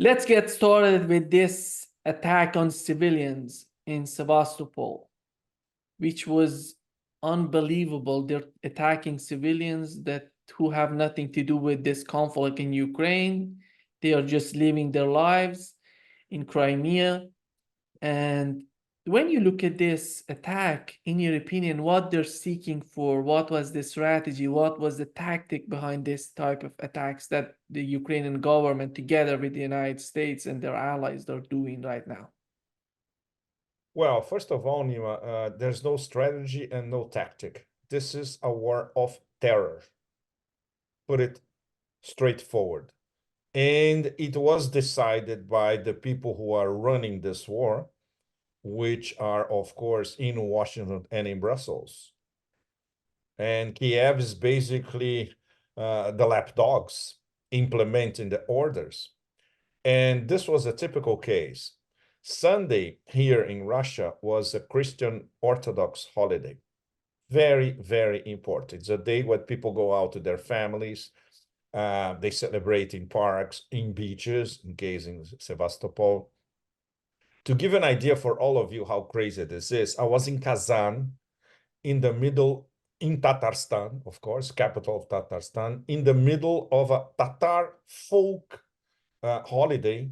Let's get started with this attack on civilians in Sevastopol, which was unbelievable. They're attacking civilians who have nothing to do with this conflict in Ukraine. They are just living their lives in Crimea. And when you look at this attack, in your opinion, what they're seeking for, what was the strategy, what was the tactic behind this type of attacks that the Ukrainian government, together with the United States and their allies, are doing right now? Well, first of all, Nima, there's no strategy and no tactic. This is a war of terror. Put it straightforward. And it was decided by the people who are running this war, which are, of course, in Washington and in Brussels. And Kiev is basically the lapdogs implementing the orders. And this was a typical case. Sunday here in Russia was a Christian Orthodox holiday. Very, very important. It's a day when people go out to their families. They celebrate in parks, in beaches, in case in Sevastopol. To give an idea for all of you how crazy this is, I was in Kazan, in Tatarstan, of course, capital of Tatarstan, in the middle of a Tatar folk holiday,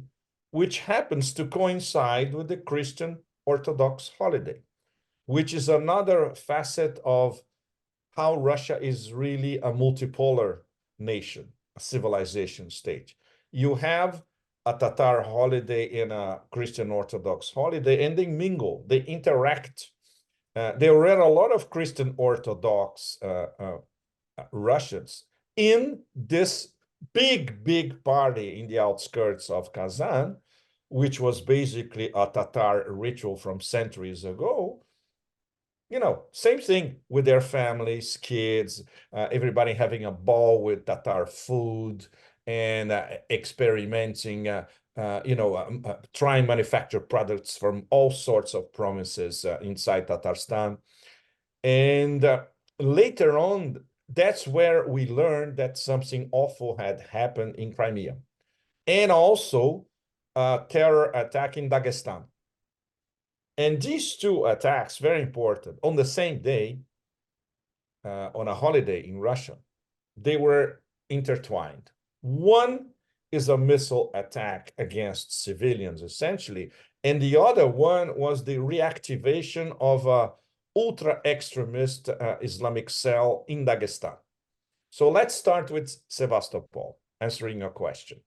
which happens to coincide with the Christian Orthodox holiday, which is another facet of how Russia is really a multipolar nation, a civilization state. You have a Tatar holiday and a Christian Orthodox holiday, and they mingle, they interact. There were a lot of Christian Orthodox Russians in this big party in the outskirts of Kazan, which was basically a Tatar ritual from centuries ago. You know, same thing with their families, kids, everybody having a ball with Tatar food and experimenting, trying manufacture products from all sorts of provinces inside Tatarstan. And later on, that's where we learned that something awful had happened in Crimea. And also a terror attack in Dagestan. And these two attacks, very important, on the same day, on a holiday in Russia, they were intertwined. One is a missile attack against civilians, essentially, and the other one was the reactivation of a ultra-extremist Islamic cell in Dagestan. So let's start with Sevastopol, answering your question.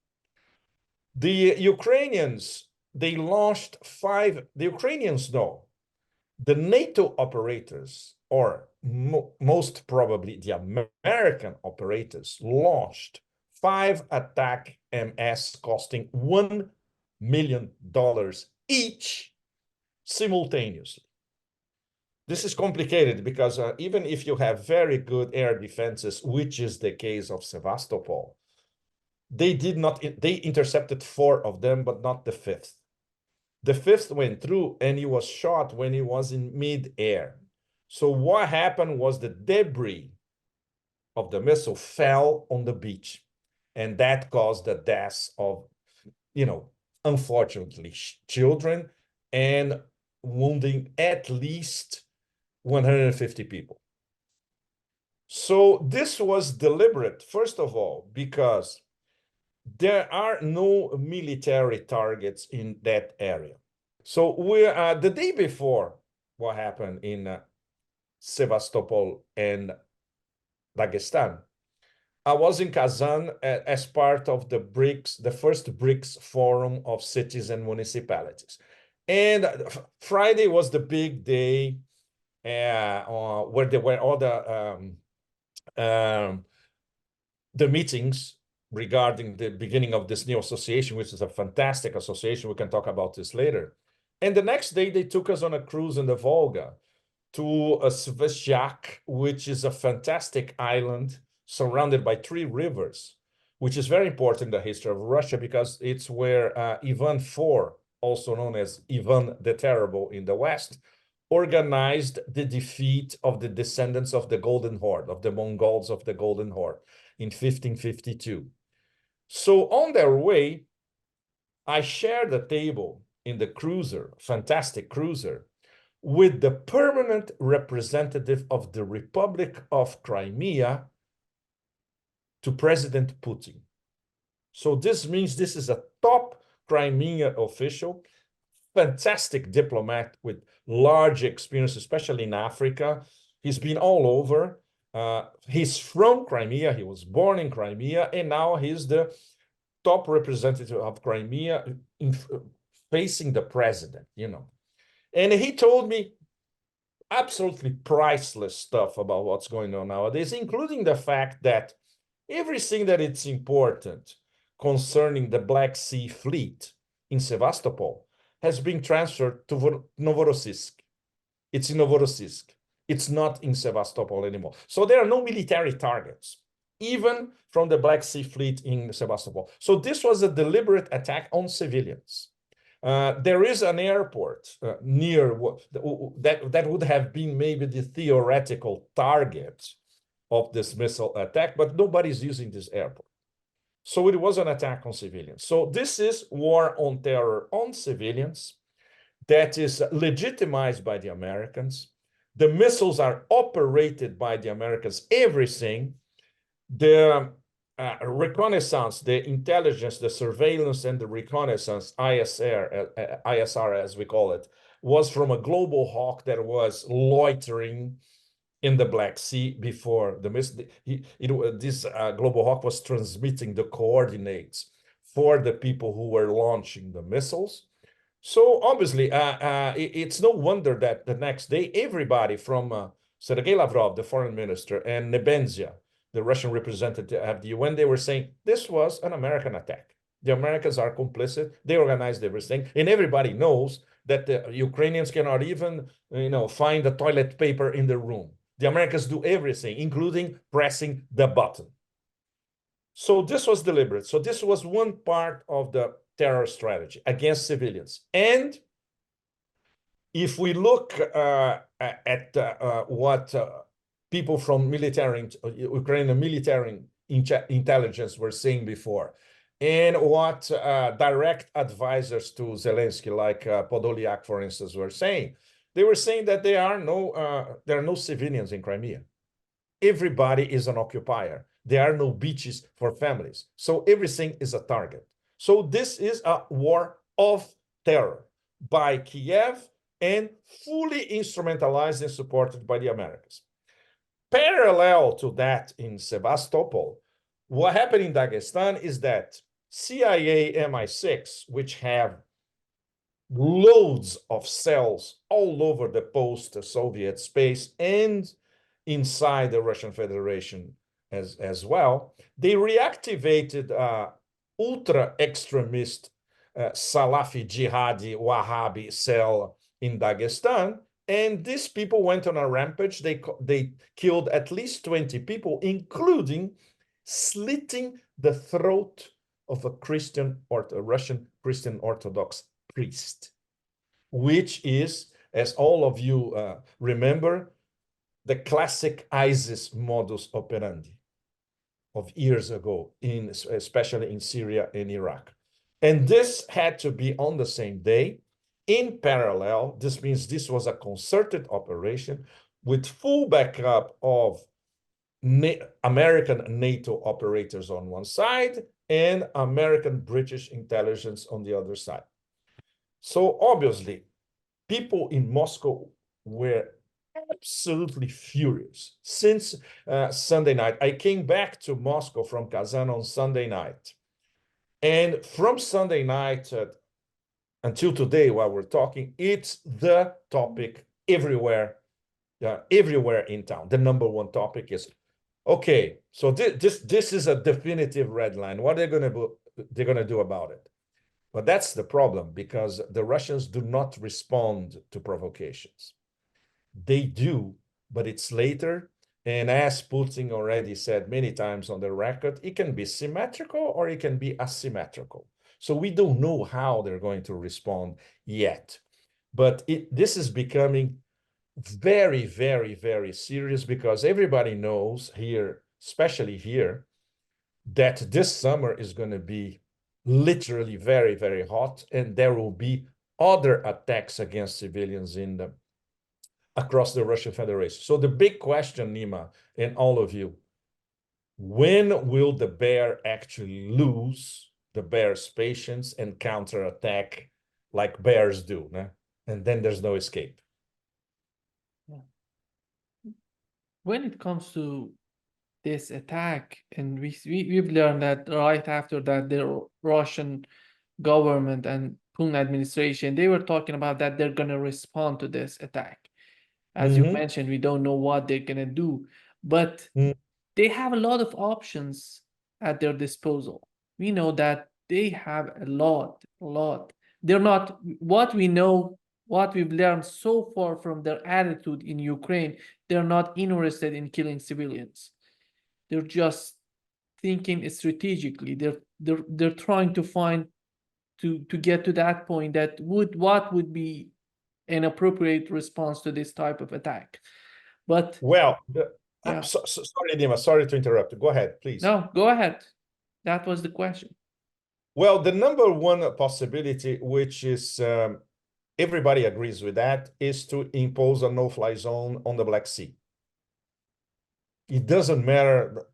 The Ukrainians, they launched the Ukrainians know, the NATO operators, or most probably the American operators, launched 5 attack MS costing $1 million each simultaneously. This is complicated because even if you have very good air defenses, which is the case of Sevastopol, they intercepted 4 of them, but not the 5th. The 5th went through and he was shot when he was in mid-air. So what happened was the debris of the missile fell on the beach, and that caused the deaths of, unfortunately, children, and wounding at least 150 people. So this was deliberate, first of all, because there are no military targets in that area. So the day before what happened in Sevastopol and Dagestan, I was in Kazan as part of the BRICS, the first BRICS Forum of Cities and Municipalities. And Friday was the big day where there were all the meetings regarding the beginning of this new association, which is a fantastic association. We can talk about this later. And the next day, they took us on a cruise in the Volga to Sveshyak, which is a fantastic island surrounded by 3 rivers, which is very important in the history of Russia because it's where Ivan IV, also known as Ivan the Terrible in the West, organized the defeat of the descendants of the Golden Horde, of the Mongols of the Golden Horde in 1552. So on their way, I shared the table in the cruiser, fantastic cruiser, with the permanent representative of the Republic of Crimea to President Putin. So this means this is a top Crimea official, fantastic diplomat with large experience, especially in Africa. He's been all over. He's from Crimea. He was born in Crimea, and now he's the top representative of Crimea facing the president, you know. And he told me absolutely priceless stuff about what's going on nowadays, including the fact that everything that it's important concerning the Black Sea Fleet in Sevastopol has been transferred to Novorossiysk. It's in Novorossiysk. It's not in Sevastopol anymore. So there are no military targets, even from the Black Sea Fleet in Sevastopol. So this was a deliberate attack on civilians. There is an airport near that would have been maybe the theoretical target of this missile attack, but nobody's using this airport. So it was an attack on civilians. So this is war on terror on civilians that is legitimized by the Americans. The missiles are operated by the Americans, everything. The reconnaissance, the intelligence, the surveillance, and the reconnaissance, ISR as we call it, was from a global hawk that was loitering in the Black Sea before the missile. This global hawk was transmitting the coordinates for the people who were launching the missiles. So obviously, it's no wonder that the next day, everybody from Sergei Lavrov, the foreign minister, and Nebenzia, the Russian representative at the UN, they were saying this was an American attack. The Americans are complicit. They organized everything, and everybody knows that the Ukrainians cannot even, find the toilet paper in the room. The Americans do everything, including pressing the button. So this was deliberate. So this was one part of the terror strategy against civilians. And if we look at what people from Ukrainian military intelligence were saying before, and what direct advisors to Zelensky, like Podolyak, for instance, were saying, they were saying that there are no civilians in Crimea. Everybody is an occupier. There are no beaches for families. So everything is a target. So this is a war of terror by Kiev and fully instrumentalized and supported by the Americans. Parallel to that in Sevastopol, what happened in Dagestan is that CIA MI6, which have loads of cells all over the post-Soviet space and inside the Russian Federation as well, they reactivated ultra-extremist Salafi Jihadi Wahhabi cell in Dagestan, and these people went on a rampage. They killed at least 20 people, including slitting the throat of a Russian Christian Orthodox priest, which is, as all of you remember, the classic ISIS modus operandi of years ago, especially in Syria and Iraq. And this had to be on the same day, in parallel. This means this was a concerted operation with full backup of American NATO operators on one side and American British intelligence on the other side. So obviously, people in Moscow were absolutely furious since Sunday night. I came back to Moscow from Kazan on Sunday night. And from Sunday night until today, while we're talking, it's the topic everywhere in town. The number one topic is, okay, so this is a definitive red line. What are they're gonna do about it? But that's the problem, because the Russians do not respond to provocations. They do, but it's later. And as Putin already said many times on the record, it can be symmetrical or it can be asymmetrical. So we don't know how they're going to respond yet. But this is becoming very, very, very serious, because everybody knows here, especially here, that this summer is going to be literally very, very hot, and there will be other attacks against civilians across the Russian Federation. So the big question, Nima, and all of you, when will the bear actually lose the bear's patience and counterattack like bears do? Né? And then there's no escape. Yeah. When it comes to this attack, and we've learned that right after that, the Russian government and Putin administration, they were talking about that they're going to respond to this attack. As you mentioned, we don't know what they're going to do, but they have a lot of options at their disposal. We know that they have a lot. They're not, what we know, what we've learned so far from their attitude in Ukraine, they're not interested in killing civilians. They're just thinking strategically. They're trying to find to get to that point that what would be an appropriate response to this type of attack. But well, yeah. Sorry, Nima, sorry to interrupt. Go ahead, please. No, go ahead. That was the question. Well, the number one possibility, which is everybody agrees with that, is to impose a no-fly zone on the Black Sea. It doesn't matter.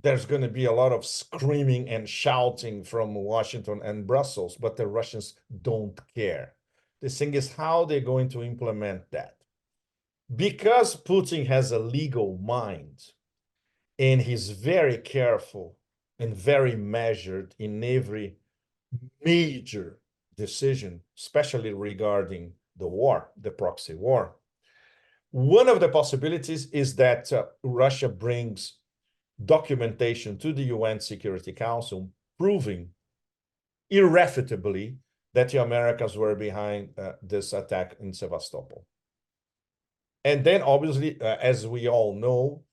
There's going to be a lot of screaming and shouting from Washington and Brussels, but the Russians don't care. The thing is how they're going to implement that. Because Putin has a legal mind and he's very careful and very measured in every major decision, especially regarding the war, the proxy war. One of the possibilities is that Russia brings documentation to the UN Security Council proving irrefutably that the Americans were behind this attack in Sevastopol. And then, obviously, as we all know,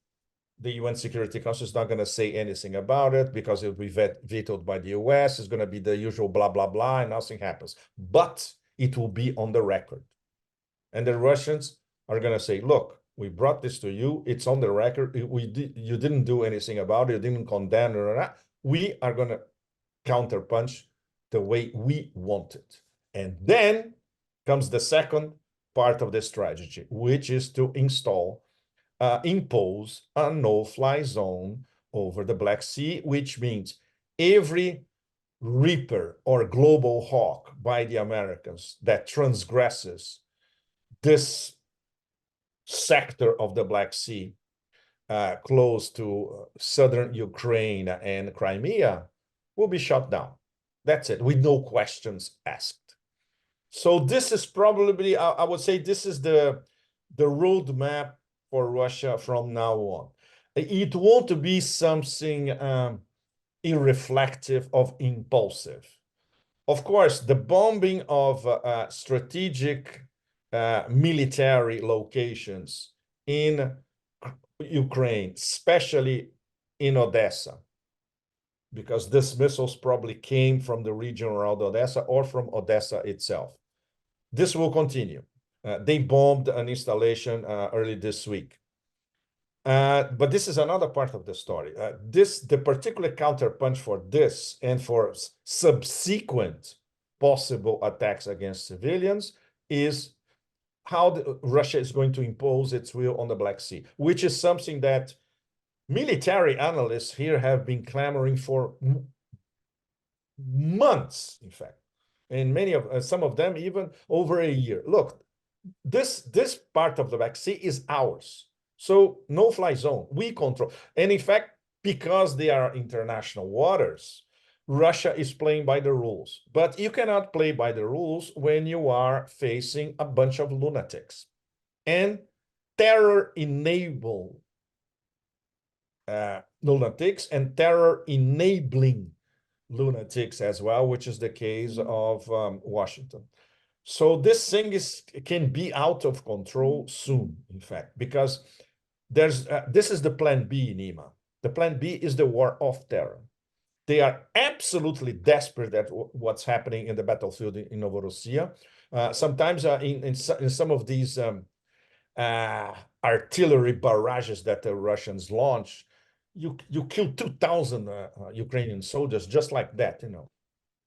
the UN Security Council is not going to say anything about it because it will be vetoed by the US. It's going to be the usual blah, blah, blah, and nothing happens. But it will be on the record. And the Russians are going to say, look, we brought this to you. It's on the record. You didn't do anything about it. You didn't condemn it. We are going to counterpunch the way we want it. And then comes the second part of the strategy, which is to impose a no-fly zone over the Black Sea, which means every Reaper or global hawk by the Americans that transgresses this sector of the Black Sea close to southern Ukraine and Crimea will be shut down. That's it, with no questions asked. So this is probably, I would say, this is the roadmap for Russia from now on. It won't be something irreflective of impulsive. Of course, the bombing of strategic military locations in Ukraine, especially in Odessa, because these missiles probably came from the region around Odessa or from Odessa itself. This will continue. They bombed an installation early this week. But this is another part of the story. The particular counterpunch for this and for subsequent possible attacks against civilians is how Russia is going to impose its will on the Black Sea, which is something that military analysts here have been clamoring for months, in fact, and some of them even over a year. Look, this part of the Black Sea is ours. So no-fly zone, we control. And in fact, because they are international waters, Russia is playing by the rules. But you cannot play by the rules when you are facing a bunch of lunatics and terror-enable lunatics and terror-enabling lunatics as well, which is the case of Washington. So this thing can be out of control soon, in fact, because this is the plan B, Nima. The plan B is the war of terror. They are absolutely desperate at what's happening in the battlefield in Novorossiya. Sometimes in some of these artillery barrages that the Russians launch, you kill 2,000 Ukrainian soldiers just like that, you know.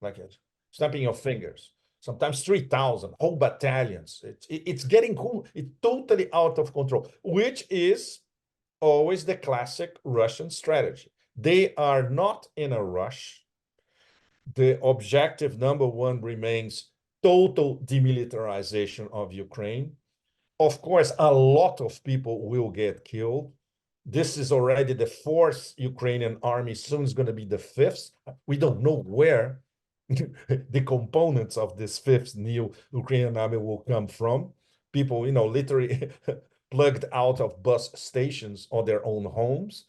like it, snapping your fingers. Sometimes 3,000, whole battalions. It's getting cool. It's totally out of control, which is always the classic Russian strategy. They are not in a rush. The objective number one remains total demilitarization of Ukraine. Of course, a lot of people will get killed. This is already the fourth Ukrainian army, soon is going to be the fifth. We don't know where the components of this fifth new Ukrainian army will come from. People, literally plugged out of bus stations or their own homes.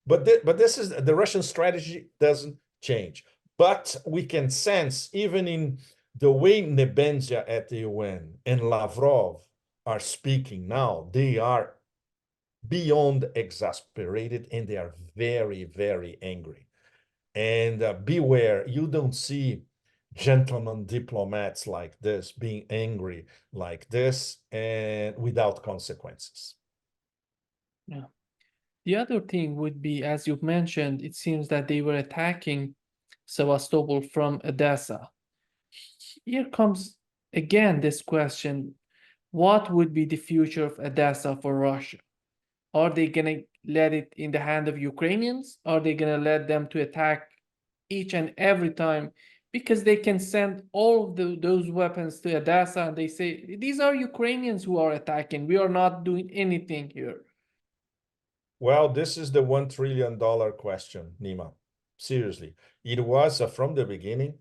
But this is the Russian strategy doesn't change. But we can sense, even in the way Nebenzia at the UN and Lavrov are speaking now, they are beyond exasperated and they are very, very angry. And beware, you don't see gentlemen diplomats like this being angry like this and without consequences. Yeah. The other thing would be, as you've mentioned, it seems that they were attacking Sevastopol from Odessa. Here comes again this question: what would be the future of Odessa for Russia? Are they gonna let it in the hand of Ukrainians? Are they gonna let them to attack each and every time? Because they can send all of those weapons to Odessa and they say, these are Ukrainians who are attacking. We are not doing anything here. Well, this is the $1 trillion question, Nima. Seriously. It was from the beginning.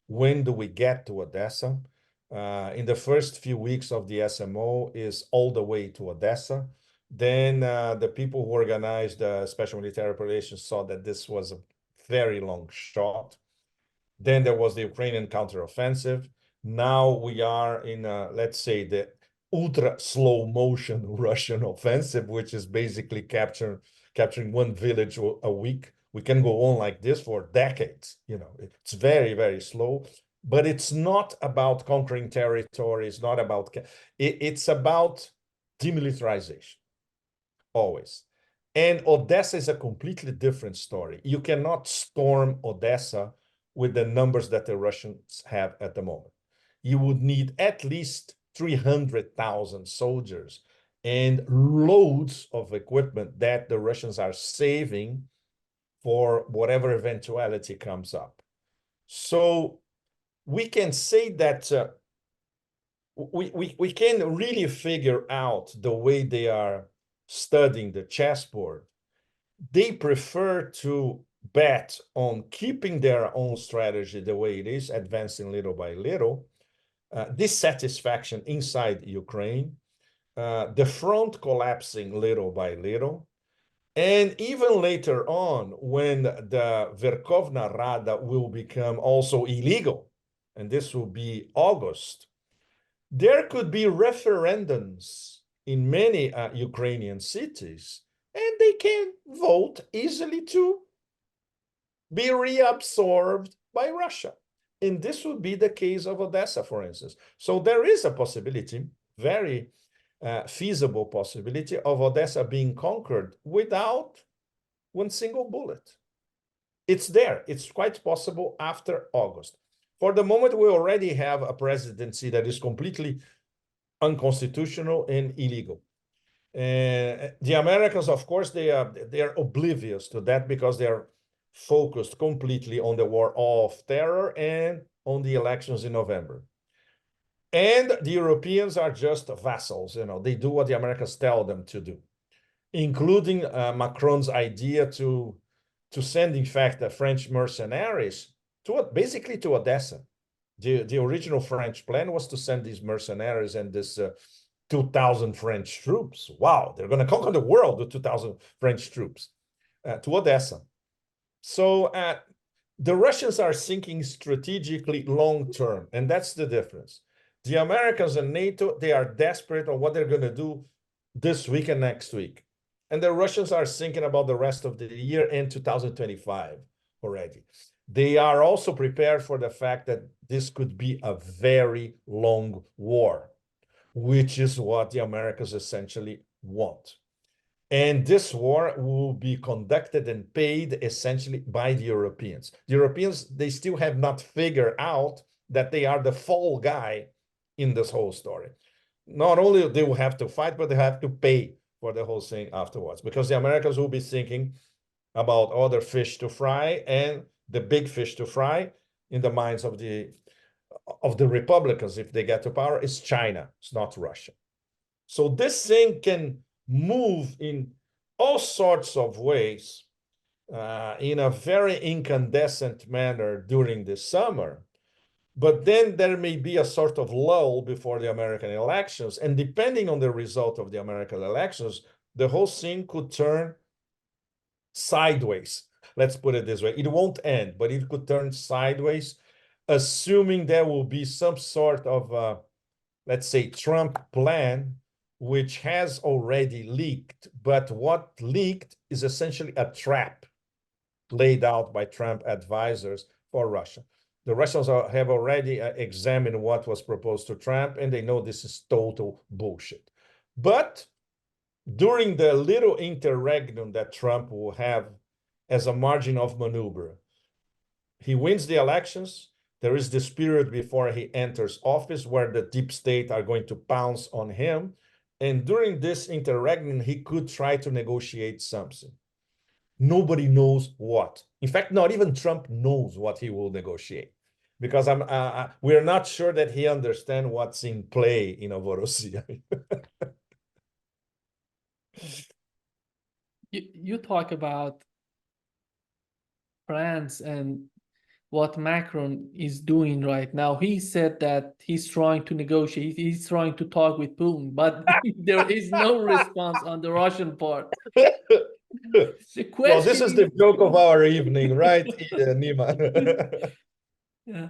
When do we get to Odessa? In the first few weeks of the SMO is all the way to Odessa. Then the people who organized special military operations saw that this was a very long shot. Then there was the Ukrainian counteroffensive. Now we are in, let's say, the ultra slow motion Russian offensive, which is basically capturing one village a week. We can go on like this for decades. It's very, very slow, but it's not about conquering territory. It's not about, it's about demilitarization, always. And Odessa is a completely different story. You cannot storm Odessa with the numbers that the Russians have at the moment. You would need at least 300,000 soldiers and loads of equipment that the Russians are saving for whatever eventuality comes up. So we can say that we can really figure out the way they are studying the chessboard. They prefer to bet on keeping their own strategy the way it is, advancing little by little, dissatisfaction inside Ukraine, the front collapsing little by little, and even later on, when the Verkhovna Rada will become also illegal, and this will be August, there could be referendums in many Ukrainian cities, and they can vote easily to be reabsorbed by Russia. And this would be the case of Odessa, for instance. So there is a possibility, very feasible possibility of Odessa being conquered without one single bullet. It's there. It's quite possible after August. For the moment, we already have a presidency that is completely unconstitutional and illegal. The Americans, of course, they are oblivious to that because they are focused completely on the war of terror and on the elections in November. And the Europeans are just vassals. They do what the Americans tell them to do, including Macron's idea to send, in fact, the French mercenaries basically to Odessa. The original French plan was to send these mercenaries and this 2,000 French troops. Wow, they're going to conquer the world with 2,000 French troops to Odessa. So the Russians are thinking strategically long-term, and that's the difference. The Americans and NATO, they are desperate on what they're going to do this week and next week. And the Russians are thinking about the rest of the year and 2025 already. They are also prepared for the fact that this could be a very long war, which is what the Americans essentially want. And this war will be conducted and paid essentially by the Europeans. The Europeans, they still have not figured out that they are the fall guy in this whole story. Not only they will have to fight, but they have to pay for the whole thing afterwards, because the Americans will be thinking about other fish to fry, and the big fish to fry in the minds of the Republicans, if they get to power, is China. It's not Russia. So this thing can move in all sorts of ways in a very incandescent manner during the summer. But then there may be a sort of lull before the American elections. And depending on the result of the American elections, the whole thing could turn sideways. Let's put it this way. It won't end, but it could turn sideways, assuming there will be some sort of, let's say, Trump plan, which has already leaked. But what leaked is essentially a trap laid out by Trump advisors for Russia. The Russians have already examined what was proposed to Trump, and they know this is total bullshit. But during the little interregnum that Trump will have as a margin of maneuver, he wins the elections. There is this period before he enters office where the deep state are going to pounce on him. And during this interregnum, he could try to negotiate something. Nobody knows what. In fact, not even Trump knows what he will negotiate, because we're not sure that he understands what's in play in Novorossiya. You talk about France and what Macron is doing right now. He said that he's trying to negotiate, he's trying to talk with Putin, but there is no response on the Russian part. The question well, this is the joke of our evening, right, Nima? Yeah.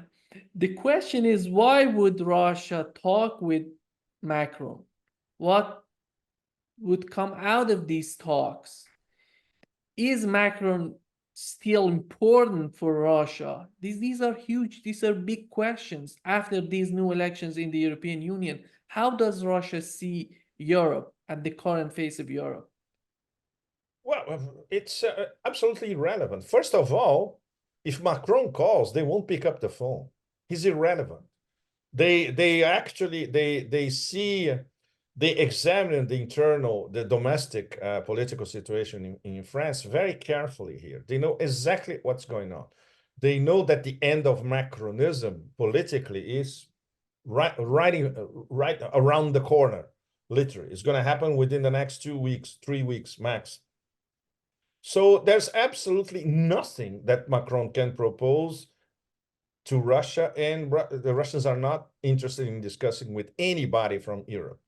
The question is, why would Russia talk with Macron? What would come out of these talks? Is Macron still important for Russia? These are huge, these are big questions after these new elections in the European Union. How does Russia see Europe at the current phase of Europe? Well, it's absolutely irrelevant. First of all, if Macron calls, they won't pick up the phone. He's irrelevant. They actually see, they examine the domestic political situation in France very carefully here. They know exactly what's going on. They know that the end of Macronism politically is right around the corner. Literally, it's going to happen within the next 2 weeks, 3 weeks max. So there's absolutely nothing that Macron can propose to Russia, and the Russians are not interested in discussing with anybody from Europe.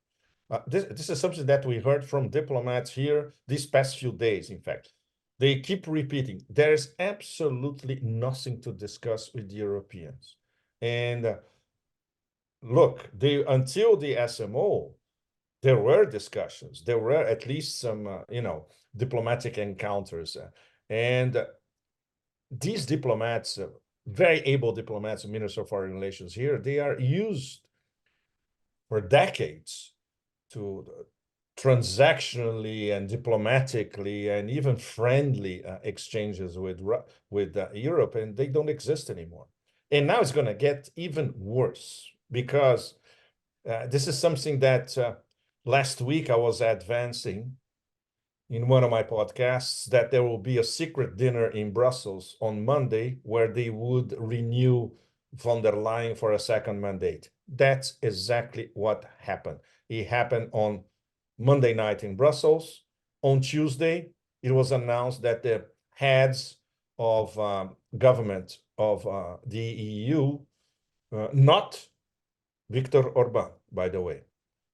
This is something that we heard from diplomats here these past few days, in fact. They keep repeating, there's absolutely nothing to discuss with the Europeans. And look, until the SMO, there were discussions. There were at least some, diplomatic encounters. And these diplomats, very able diplomats and ministers of foreign relations here, they are used for decades to transactionally and diplomatically and even friendly exchanges with Europe, and they don't exist anymore. And now it's going to get even worse, because this is something that last week I was advancing in one of my podcasts, that there will be a secret dinner in Brussels on Monday where they would renew von der Leyen for a second mandate. That's exactly what happened. It happened on Monday night in Brussels. On Tuesday, it was announced that the heads of government of the EU, not Viktor Orban, by the way,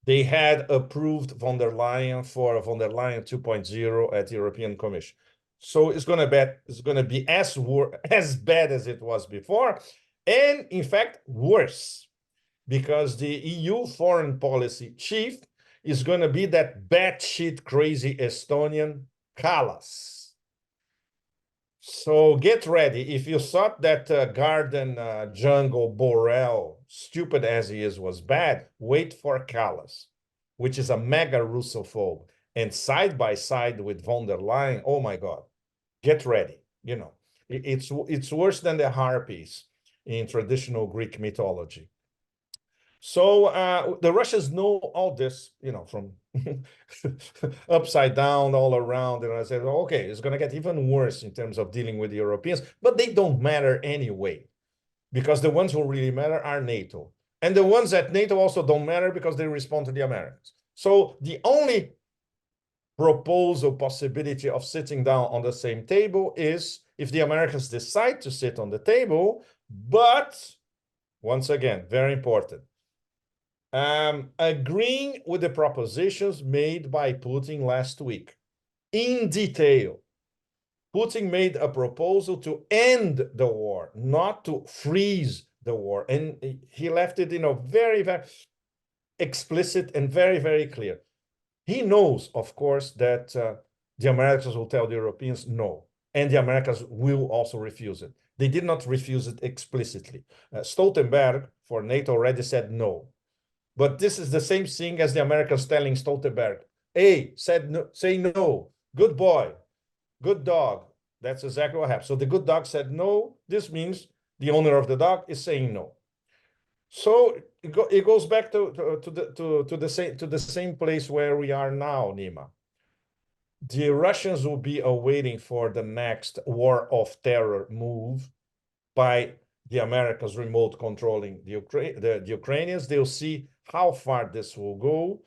they had approved von der Leyen for von der Leyen 2.0 at the European Commission. So it's going to be as bad as it was before, and in fact worse, because the EU foreign policy chief is going to be that batshit crazy Estonian Kallas. So get ready. If you thought that garden jungle Borrell, stupid as he is, was bad, wait for Kallas, which is a mega Russophobe. and side by side with von der Leyen, oh my God, get ready. You know, it's worse than the harpies in traditional Greek mythology. So the Russians know all this, you know, from upside down, all around. And I said, okay, it's going to get even worse in terms of dealing with the Europeans, but they don't matter anyway, because the ones who really matter are NATO. And the ones at NATO also don't matter because they respond to the Americans. So the only proposal possibility of sitting down on the same table is if the Americans decide to sit on the table, but once again, very important, agreeing with the propositions made by Putin last week in detail. Putin made a proposal to end the war, not to freeze the war. And he left it, you know, very, very explicit and very, very clear. He knows, of course, that the Americans will tell the Europeans no, and the Americans will also refuse it. They did not refuse it explicitly. Stoltenberg for NATO already said no. But this is the same thing as the Americans telling Stoltenberg, hey, said no, say no, good boy, good dog. That's exactly what happened. So the good dog said no. This means the owner of the dog is saying no. So it goes back to the same place where we are now, Nima. The Russians will be awaiting for the next war of terror move by the Americans remote controlling the Ukrainians. They'll see how far this will go.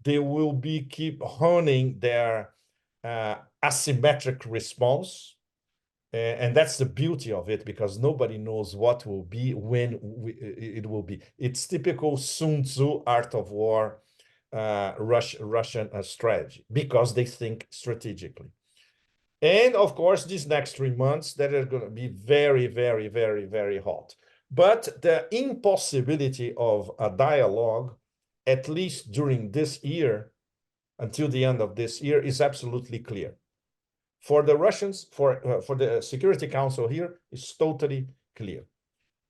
They will keep honing their asymmetric response. And that's the beauty of it, because nobody knows what will be, when it will be. It's typical Sun Tzu art of war, Russian strategy, because they think strategically. And of course, these next 3 months, that are going to be very, very, very, very hot. But the impossibility of a dialogue, at least during this year, until the end of this year, is absolutely clear. For the Russians, for the Security Council here, is totally clear.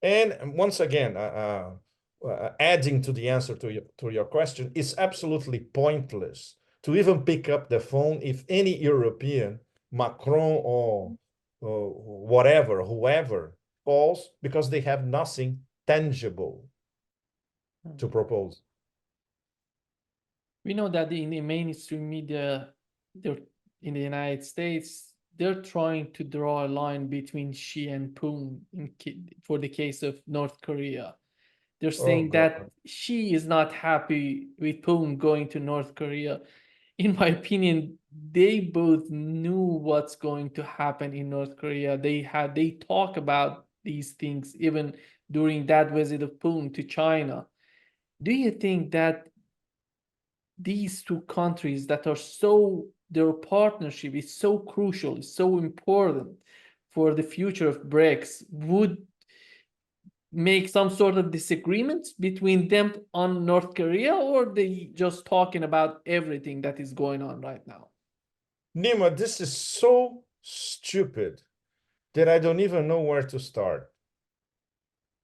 And once again, adding to the answer to your question, it's absolutely pointless to even pick up the phone if any European, Macron or whatever, whoever calls, because they have nothing tangible to propose. We know that in the mainstream media, in the United States, they're trying to draw a line between Xi and Putin for the case of North Korea. They're saying that Xi is not happy with Putin going to North Korea. In my opinion, they both knew what's going to happen in North Korea. They talk about these things even during that visit of Putin to China. Do you think that these two countries that are their partnership is so crucial, so important for the future of BRICS, would make some sort of disagreements between them on North Korea, or they just talking about everything that is going on right now? Nima, this is so stupid that I don't even know where to start.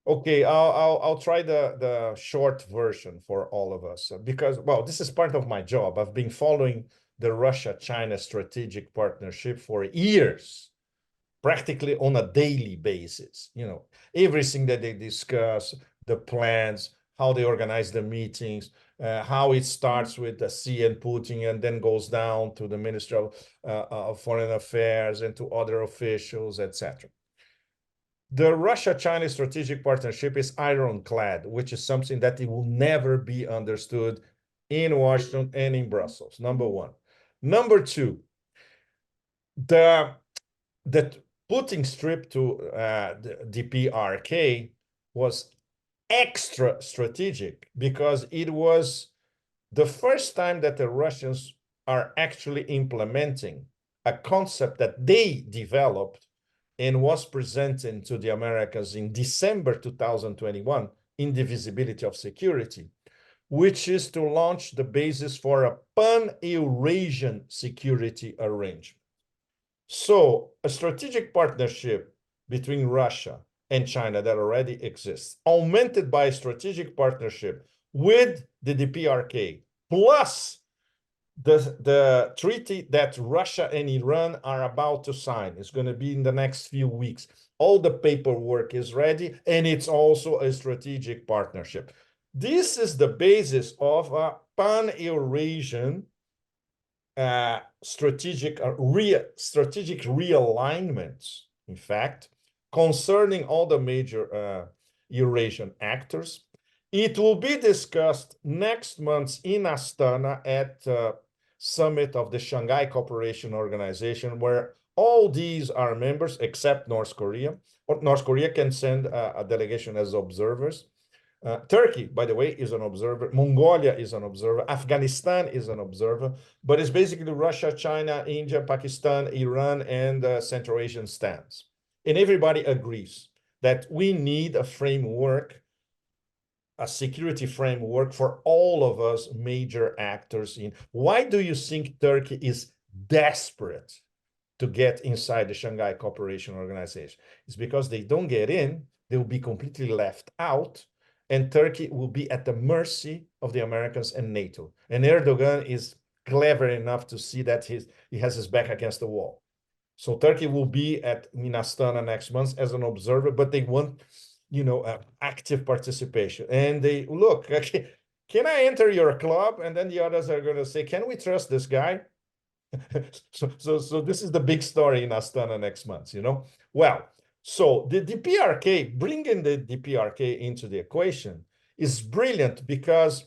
Okay, I'll try the short version for all of us, because, well, this is part of my job. I've been following the Russia-China strategic partnership for years, practically on a daily basis. You know, everything that they discuss, the plans, how they organize the meetings, how it starts with the Xi and Putin and then goes down to the Minister of Foreign Affairs and to other officials, etc. The Russia-China strategic partnership is ironclad, which is something that it will never be understood in Washington and in Brussels, number one. Number two, the Putin trip to the PRK was extra strategic because it was the first time that the Russians are actually implementing a concept that they developed and was presented to the Americans in December 2021, Indivisibility of Security, which is to launch the basis for a pan-Eurasian security arrangement. So a strategic partnership between Russia and China that already exists, augmented by a strategic partnership with the DPRK, plus the treaty that Russia and Iran are about to sign is going to be in the next few weeks. All the paperwork is ready, and it's also a strategic partnership. This is the basis of a pan-Eurasian strategic realignments, in fact, concerning all the major Eurasian actors. It will be discussed next month in Astana at summit of the Shanghai Cooperation Organization, where all these are members except North Korea. Or North Korea can send a delegation as observers. Turkey, by the way, is an observer. Mongolia is an observer. Afghanistan is an observer. But it's basically Russia, China, India, Pakistan, Iran, and Central Asian stands. And everybody agrees that we need a framework, a security framework for all of us major actors in. Why do you think Turkey is desperate to get inside the Shanghai Cooperation Organization? It's because they don't get in, they will be completely left out, and Turkey will be at the mercy of the Americans and NATO. And Erdogan is clever enough to see that he has his back against the wall. So Turkey will be in Astana next month as an observer, but they want, active participation. And they look, okay, can I enter your club? And then the others are going to say, can we trust this guy? So this is the big story in Astana next month, Well, so the DPRK, bringing the DPRK into the equation is brilliant because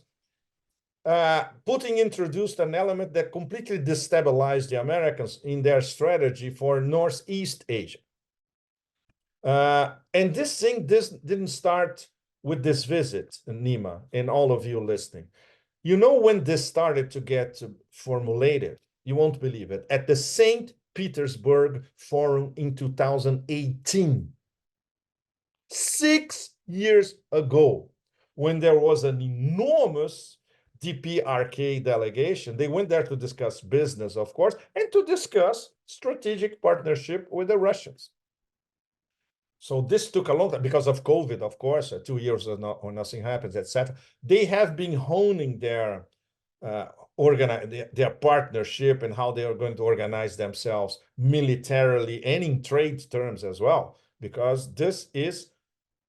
Putin introduced an element that completely destabilized the Americans in their strategy for Northeast Asia. And this didn't start with this visit, Nima, and all of you listening. You know when this started to get formulated? You won't believe it. At the St. Petersburg Forum in 2018, 6 years ago, when there was an enormous DPRK delegation. They went there to discuss business, of course, and to discuss strategic partnership with the Russians. So this took a long time because of COVID, of course, 2 years or nothing happens, etc. They have been honing their partnership and how they are going to organize themselves militarily and in trade terms as well, because this is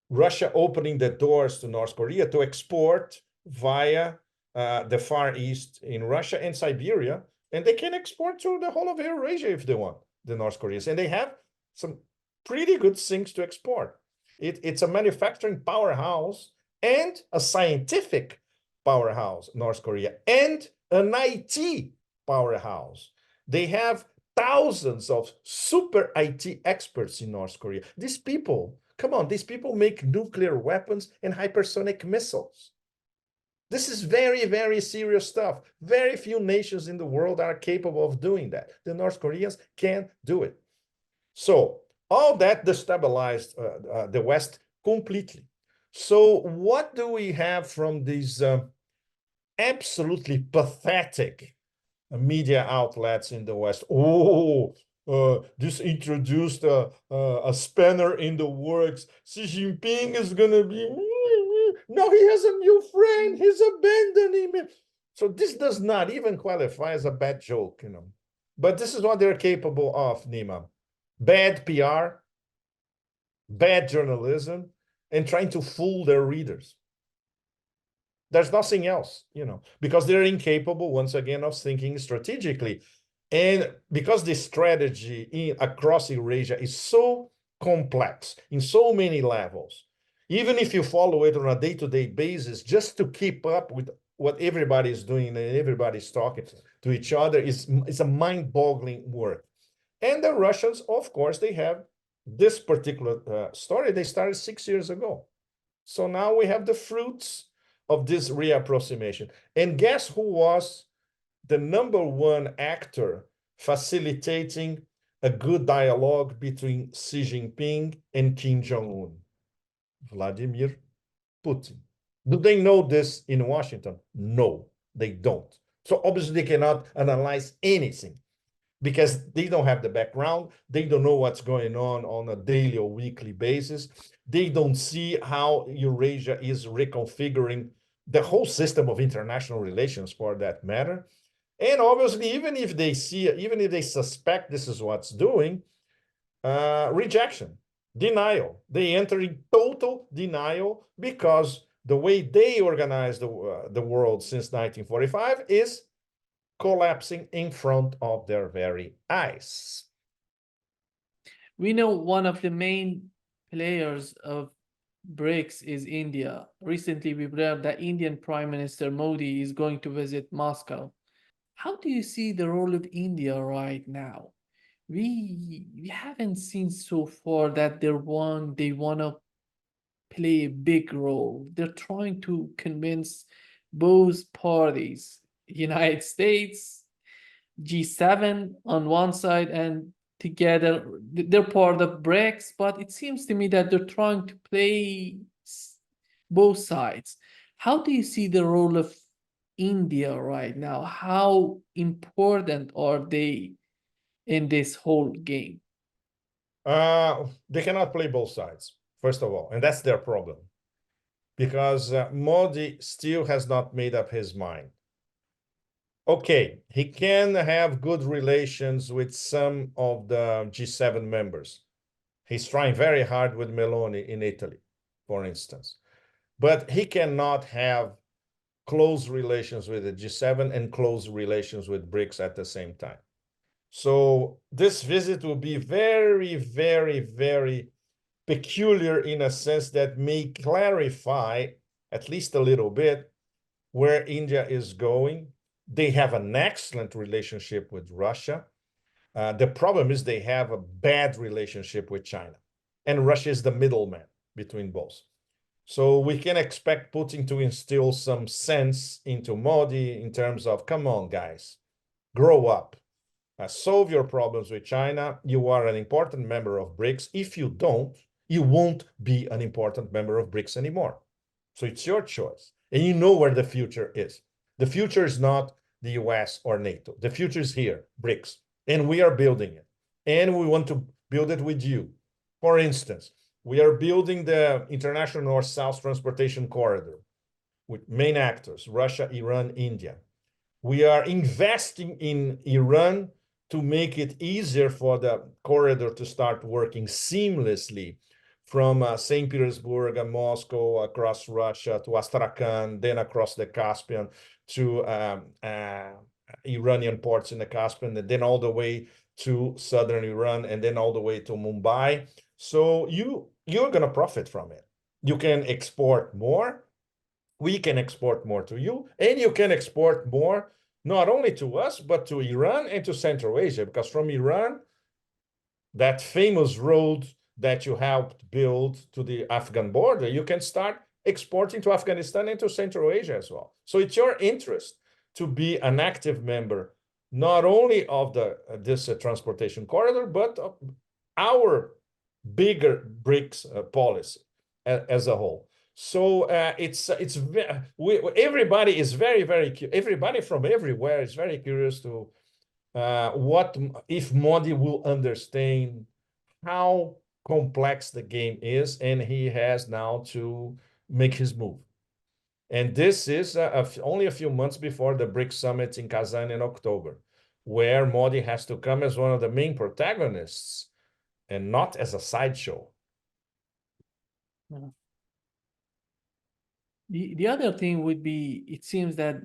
Russia opening the doors to North Korea to export via the Far East in Russia and Siberia, and they can export to the whole of Eurasia if they want, the North Koreans, and they have some pretty good things to export. It's a manufacturing powerhouse and a scientific powerhouse, North Korea, and an IT powerhouse. They have thousands of super IT experts in North Korea. These people, come on, these people make nuclear weapons and hypersonic missiles. This is very, very serious stuff. Very few nations in the world are capable of doing that. The North Koreans can't do it. So all that destabilized the West completely. So what do we have from these absolutely pathetic media outlets in the West? This introduced a spanner in the works. Xi Jinping is going to be... Now he has a new friend. He's abandoning me. So this does not even qualify as a bad joke, But this is what they're capable of, Nima. Bad PR, bad journalism, and trying to fool their readers. There's nothing else, because they're incapable, once again, of thinking strategically. And because the strategy across Eurasia is so complex in so many levels, even if you follow it on a day-to-day basis, just to keep up with what everybody is doing and everybody's talking to each other is a mind-boggling work. And the Russians, of course, they have this particular story. They started 6 years ago. So now we have the fruits of this reapproximation. And guess who was the number one actor facilitating a good dialogue between Xi Jinping and Kim Jong-un? Vladimir Putin. Do they know this in Washington? No, they don't. So obviously they cannot analyze anything because they don't have the background. They don't know what's going on a daily or weekly basis. They don't see how Eurasia is reconfiguring the whole system of international relations, for that matter. And obviously, even if they suspect this is what's doing, rejection, denial. They enter in total denial because the way they organize the world since 1945 is collapsing in front of their very eyes. We know one of the main players of BRICS is India. Recently, we heard that Indian Prime Minister Modi is going to visit Moscow. How do you see the role of India right now? We haven't seen so far that they want to play a big role. They're trying to convince both parties, United States, G7 on one side, and together they're part of BRICS, but it seems to me that they're trying to play both sides. How do you see the role of India right now? How important are they in this whole game? They cannot play both sides, first of all, and that's their problem, because Modi still has not made up his mind. Okay, he can have good relations with some of the G7 members. He's trying very hard with Meloni in Italy, for instance. But he cannot have close relations with the G7 and close relations with BRICS at the same time. So this visit will be very, very, very peculiar in a sense that may clarify, at least a little bit, where India is going. They have an excellent relationship with Russia. The problem is they have a bad relationship with China. And Russia is the middleman between both. So we can expect Putin to instill some sense into Modi in terms of, come on, guys, grow up. Solve your problems with China. You are an important member of BRICS. If you don't, you won't be an important member of BRICS anymore. So it's your choice. And you know where the future is. The future is not the US or NATO. The future is here, BRICS. And we are building it. And we want to build it with you. For instance, we are building the International North-South Transportation Corridor with main actors, Russia, Iran, India. We are investing in Iran to make it easier for the corridor to start working seamlessly from St. Petersburg and Moscow, across Russia to Astrakhan, then across the Caspian to Iranian ports in the Caspian, and then all the way to southern Iran, and then all the way to Mumbai. So you're going to profit from it. You can export more. We can export more to you, and you can export more not only to us, but to Iran and to Central Asia, because from Iran, that famous road that you helped build to the Afghan border, you can start exporting to Afghanistan and to Central Asia as well. So it's your interest to be an active member, not only of this transportation corridor, but of our bigger BRICS policy as a whole. So everybody is everybody from everywhere is very curious to what if Modi will understand how complex the game is, and he has now to make his move. And this is only a few months before the BRICS summit in Kazan in October, where Modi has to come as one of the main protagonists and not as a sideshow. Yeah. The other thing would be, it seems that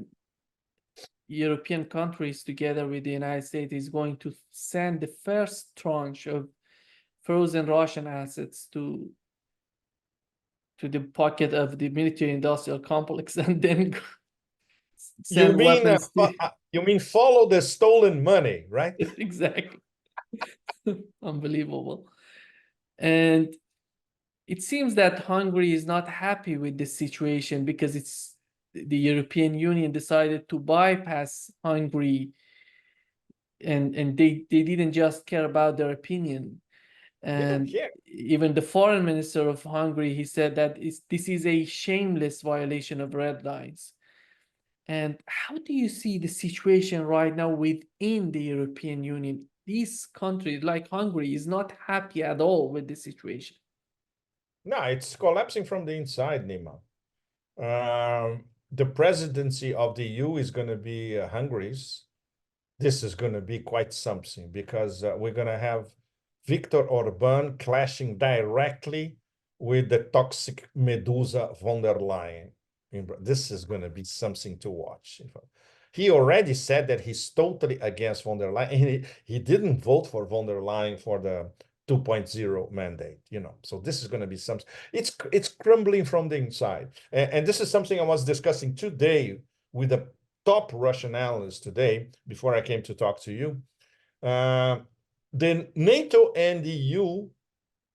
European countries together with the United States is going to send the first tranche of frozen Russian assets to the pocket of the military industrial complex, and then send weapons to you mean follow the stolen money, right? exactly. Unbelievable. And it seems that Hungary is not happy with this situation because it's the European Union decided to bypass Hungary, and they didn't just care about their opinion. And even the foreign minister of Hungary, he said that this is a shameless violation of red lines. And how do you see the situation right now within the European Union? These countries like Hungary is not happy at all with the situation. No, it's collapsing from the inside, Nima. The presidency of the EU is going to be Hungary's. this is going to be quite something, because we're going to have Viktor Orban clashing directly with the toxic Medusa von der Leyen. This is going to be something to watch. He already said that he's totally against von der Leyen. He didn't vote for von der Leyen for the 2.0 mandate, So this is going to be something. It's crumbling from the inside. And this is something I was discussing today with a top Russian analyst today, before I came to talk to you. The NATO and the EU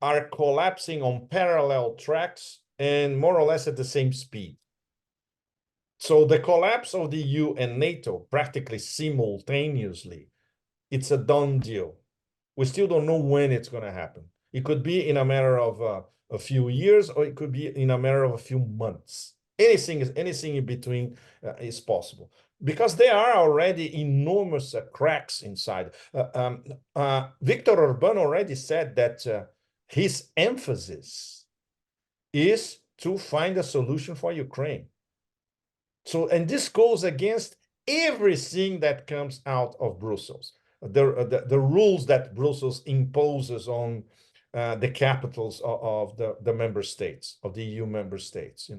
are collapsing on parallel tracks and more or less at the same speed. So the collapse of the EU and NATO practically simultaneously, it's a done deal. We still don't know when it's going to happen. It could be in a matter of a few years, or it could be in a matter of a few months. Anything in between is possible, because there are already enormous cracks inside. Viktor Orban already said that his emphasis is to find a solution for Ukraine. So, and this goes against everything that comes out of Brussels, the rules that Brussels imposes on the capitals of the member states, of the EU member states.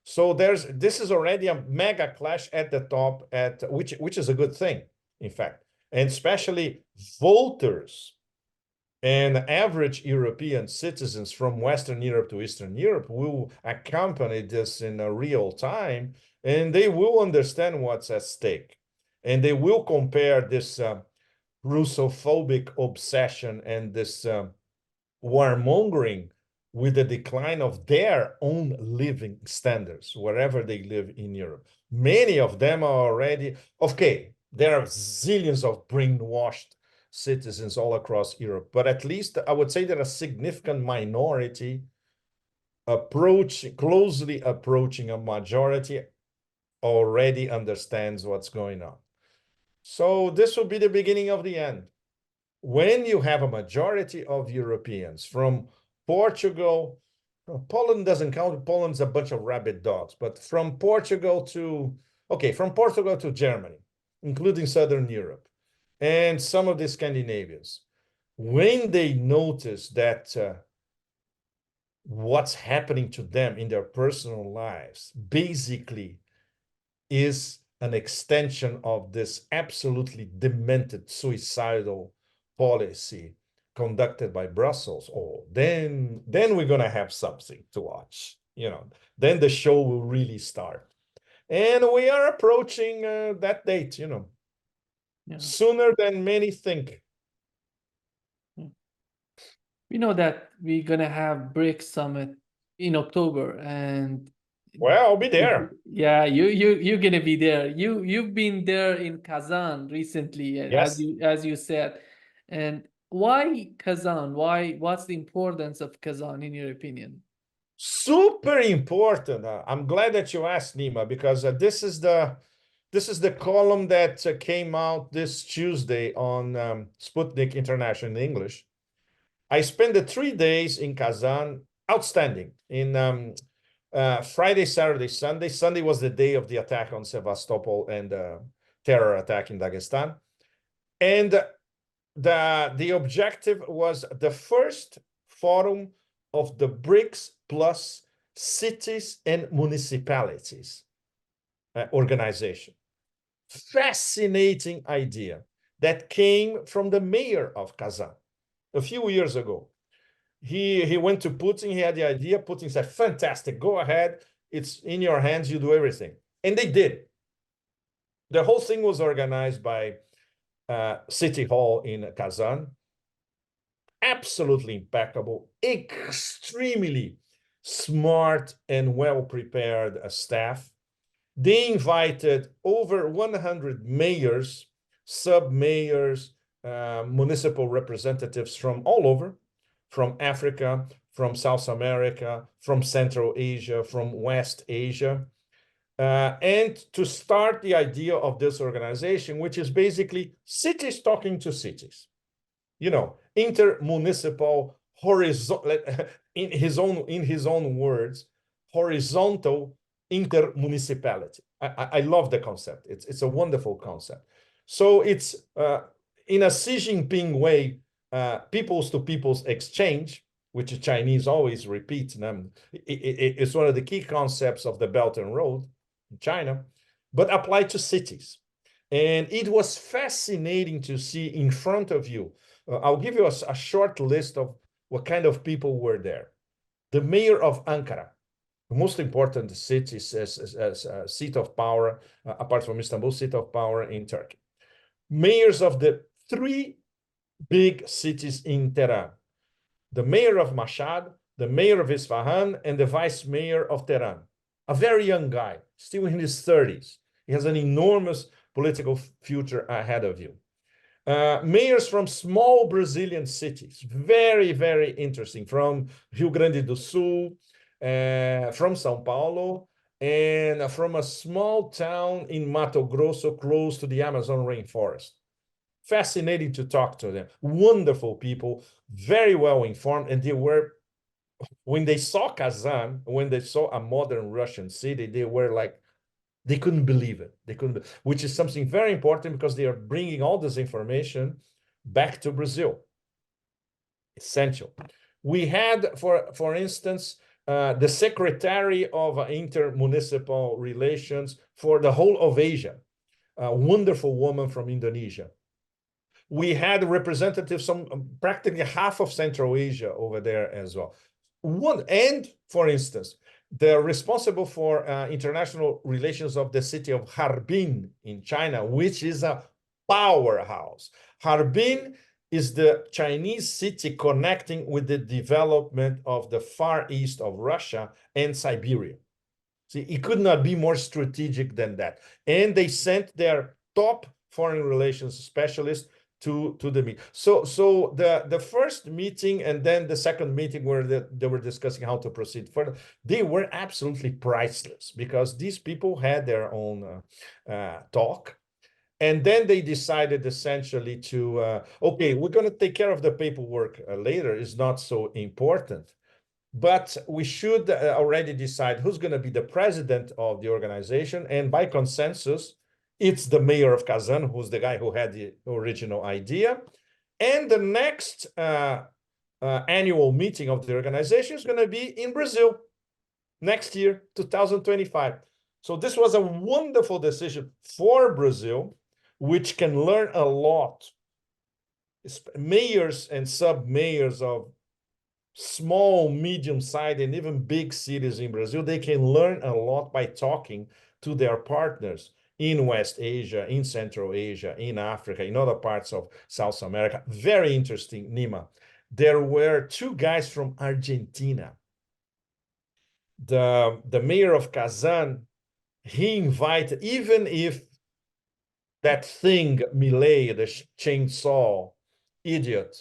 So this is already a mega clash at the top, which is a good thing, in fact, and especially voters and average European citizens from Western Europe to Eastern Europe will accompany this in a real time, and they will understand what's at stake, and they will compare this Russophobic obsession and this warmongering with the decline of their own living standards wherever they live in Europe. Many of them are already, okay, there are zillions of brainwashed citizens all across Europe, but at least I would say that a significant minority closely approaching a majority already understands what's going on. So this will be the beginning of the end. When you have a majority of Europeans from Portugal, Poland doesn't count, Poland's a bunch of rabid dogs, but from Portugal to Germany, including Southern Europe, and some of the Scandinavians, when they notice that what's happening to them in their personal lives basically is an extension of this absolutely demented, suicidal policy conducted by Brussels, then we're going to have something to watch. Then the show will really start. And we are approaching that date, sooner than many think. We know that we're going to have BRICS summit in October, and well, I'll be there. Yeah, you're gonna be there. You've been there in Kazan recently, Yes. as you said. And why Kazan? What's the importance of Kazan in your opinion? Super important. I'm glad that you asked, Nima, because this is the column that came out this Tuesday on Sputnik International in English. I spent the 3 days in Kazan, outstanding, in Friday, Saturday, Sunday. Sunday was the day of the attack on Sevastopol and terror attack in Dagestan. And the objective was the first forum of the BRICS plus cities and municipalities organization. Fascinating idea that came from the mayor of Kazan a few years ago. He went to Putin, he had the idea, Putin said, fantastic, go ahead, it's in your hands, you do everything. And they did. The whole thing was organized by City Hall in Kazan. Absolutely impeccable, extremely smart and well-prepared staff. They invited over 100 mayors, sub-mayors, municipal representatives from all over, from Africa, from South America, from Central Asia, from West Asia, and to start the idea of this organization, which is basically cities talking to cities, intermunicipal, horizontal, in his own words, horizontal intermunicipality. I love the concept. It's a wonderful concept. So it's in a Xi Jinping way, peoples to peoples exchange, which the Chinese always repeat. It's one of the key concepts of the Belt and Road in China, but applied to cities. And it was fascinating to see in front of you. I'll give you a short list of what kind of people were there. The mayor of Ankara, the most important city, as seat of power, apart from Istanbul, seat of power in Turkey. Mayors of the 3 big cities in Tehran. The mayor of Mashhad, the mayor of Isfahan, and the vice mayor of Tehran. A very young guy, still in his 30s. He has an enormous political future ahead of you. Mayors from small Brazilian cities, very, very interesting, from Rio Grande do Sul, from São Paulo, and from a small town in Mato Grosso, close to the Amazon rainforest. Fascinating to talk to them. Wonderful people, very well informed, and they were, when they saw Kazan, when they saw a modern Russian city, they were like, they couldn't believe it. They couldn't, which is something very important because they are bringing all this information back to Brazil. Essential. We had, for instance, the secretary of intermunicipal relations for the whole of Asia, a wonderful woman from Indonesia. We had representatives from practically half of Central Asia over there as well. And for instance, they're responsible for international relations of the city of Harbin in China, which is a powerhouse. Harbin is the Chinese city connecting with the development of the far east of Russia and Siberia. See, it could not be more strategic than that. And they sent their top foreign relations specialist to the meeting. So the first meeting and then the second meeting where they were discussing how to proceed further, they were absolutely priceless because these people had their own talk. And then they decided essentially to, okay, we're going to take care of the paperwork later. It's not so important. But we should already decide who's going to be the president of the organization. And by consensus, it's the mayor of Kazan, who's the guy who had the original idea. And the next annual meeting of the organization is going to be in Brazil next year, 2025. So this was a wonderful decision for Brazil, which can learn a lot. Mayors and sub-mayors of small, medium-sized, and even big cities in Brazil, they can learn a lot by talking to their partners in West Asia, in Central Asia, in Africa, in other parts of South America. Very interesting, Nima. There were 2 guys from Argentina. The mayor of Kazan, he invited, even if that thing, Milei, the chainsaw idiot,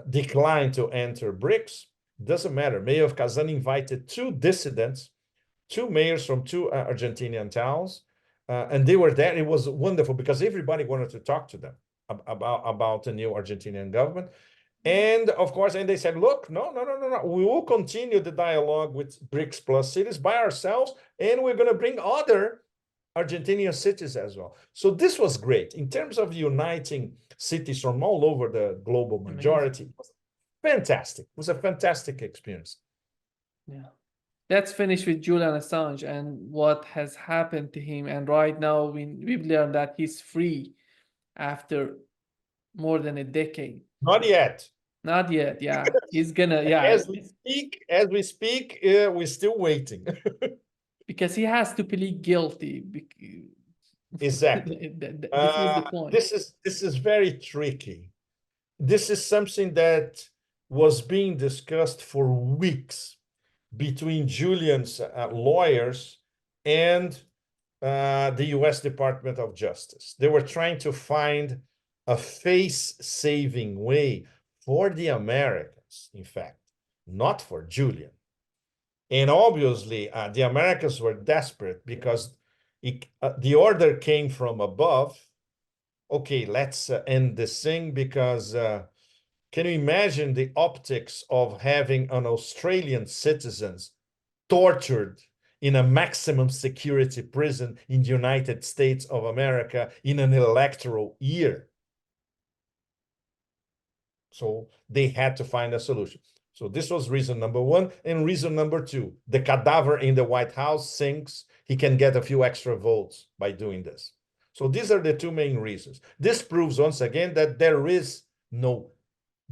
declined to enter BRICS, doesn't matter. Mayor of Kazan invited 2 dissidents, 2 mayors from 2 Argentinian towns, and they were there. It was wonderful because everybody wanted to talk to them about the new Argentinian government. And of course, and they said, look, no. We will continue the dialogue with BRICS plus cities by ourselves, and we're going to bring other Argentinian cities as well. So this was great in terms of uniting cities from all over the global majority. It was fantastic. It was a fantastic experience. Yeah. Let's finish with Julian Assange and what has happened to him. And right now we've learned that he's free after more than a decade. Not yet. Not yet. Yeah. He's gonna, yeah. As we speak, we're still waiting. Because he has to plead guilty. Exactly. This is the point. This is very tricky. This is something that was being discussed for weeks between Julian's lawyers and the US Department of Justice. They were trying to find a face-saving way for the Americans, in fact, not for Julian. And obviously, the Americans were desperate because the order came from above. Okay, let's end this thing because can you imagine the optics of having an Australian citizen tortured in a maximum security prison in the United States of America in an electoral year. So they had to find a solution. So this was reason number one. And reason number two, the cadaver in the White House sinks. He can get a few extra votes by doing this. So these are the two main reasons. This proves once again that there is no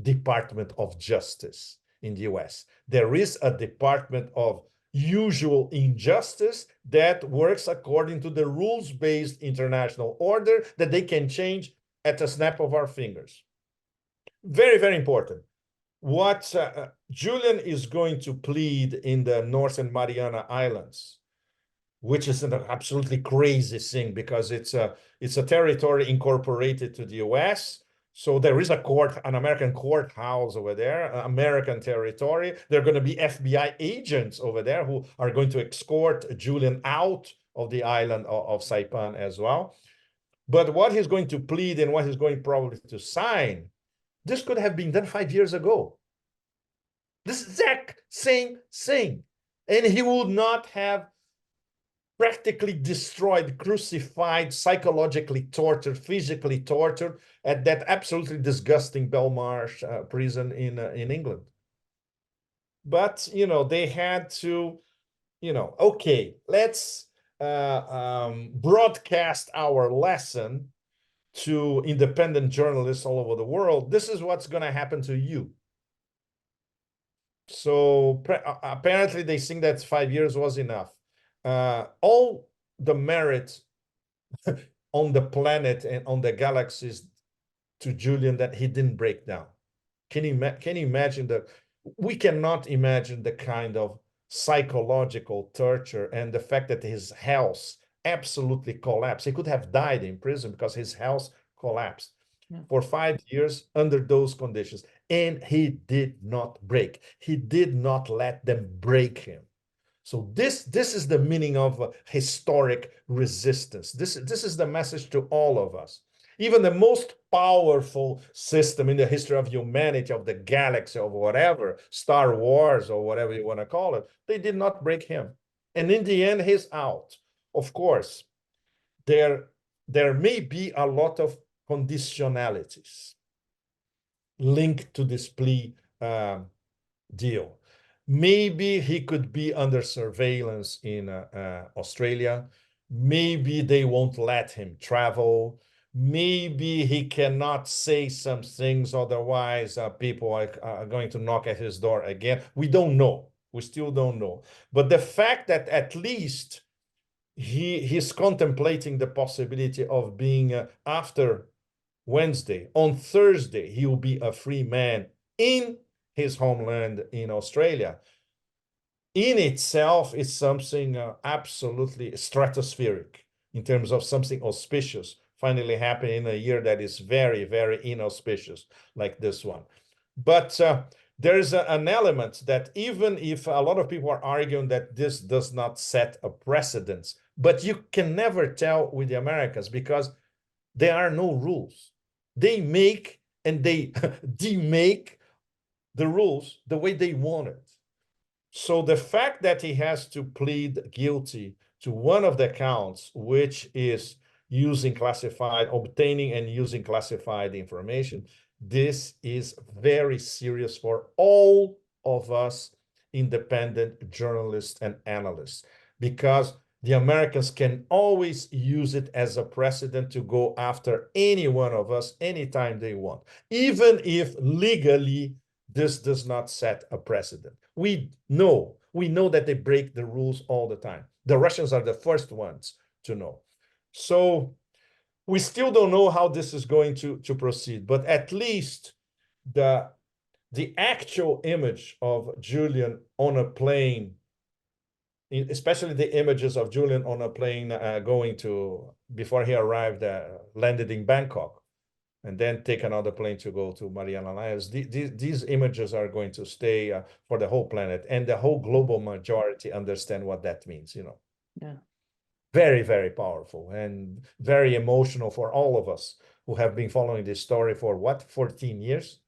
Department of Justice in the US. There is a Department of Usual Injustice that works according to the rules-based international order that they can change at a snap of our fingers. Very, very important. What Julian is going to plead in the Northern Mariana Islands, which is an absolutely crazy thing because it's a territory incorporated to the US. So there is a court, an American courthouse over there, American territory. There are going to be FBI agents over there who are going to escort Julian out of the island of Saipan as well. But what he's going to plead and what he's going probably to sign, this could have been done 5 years ago. This exact same thing. And he would not have practically destroyed, crucified, psychologically tortured, physically tortured at that absolutely disgusting Belmarsh prison in England. But, you know, they had to, you know, okay, let's broadcast our lesson to independent journalists all over the world. This is what's going to happen to you. So apparently they think that 5 years was enough. All the merit on the planet and on the galaxies to Julian that he didn't break down. Can you imagine that? We cannot imagine the kind of psychological torture and the fact that his health absolutely collapsed. He could have died in prison because his health collapsed for 5 years under those conditions. And he did not break. He did not let them break him. So this is the meaning of historic resistance. This is the message to all of us. Even the most powerful system in the history of humanity, of the galaxy, or whatever, Star Wars or whatever you want to call it, they did not break him. And in the end, he's out. Of course, there may be a lot of conditionalities linked to this plea deal. Maybe he could be under surveillance in Australia. Maybe they won't let him travel. Maybe he cannot say some things, otherwise people are going to knock at his door again. We don't know. We still don't know. But the fact that at least he's contemplating the possibility of being, after Wednesday, on Thursday, he will be a free man in his homeland in Australia, in itself is something absolutely stratospheric in terms of something auspicious finally happening in a year that is very, very inauspicious like this one. But there's an element that even if a lot of people are arguing that this does not set a precedence, but you can never tell with the Americans because there are no rules. They make and they demake the rules the way they want it. So the fact that he has to plead guilty to one of the counts, which is obtaining and using classified information, this is very serious for all of us independent journalists and analysts, because the Americans can always use it as a precedent to go after any one of us anytime they want, even if legally this does not set a precedent. We know that they break the rules all the time. The Russians are the first ones to know. So we still don't know how this is going to proceed, but at least the actual image of Julian on a plane, especially the images of Julian on a plane before he arrived, landed in Bangkok, and then take another plane to go to Mariana Islands. These images are going to stay for the whole planet, and the whole global majority understand what that means, you know. Yeah. Very, very powerful and very emotional for all of us who have been following this story for what, 14 years?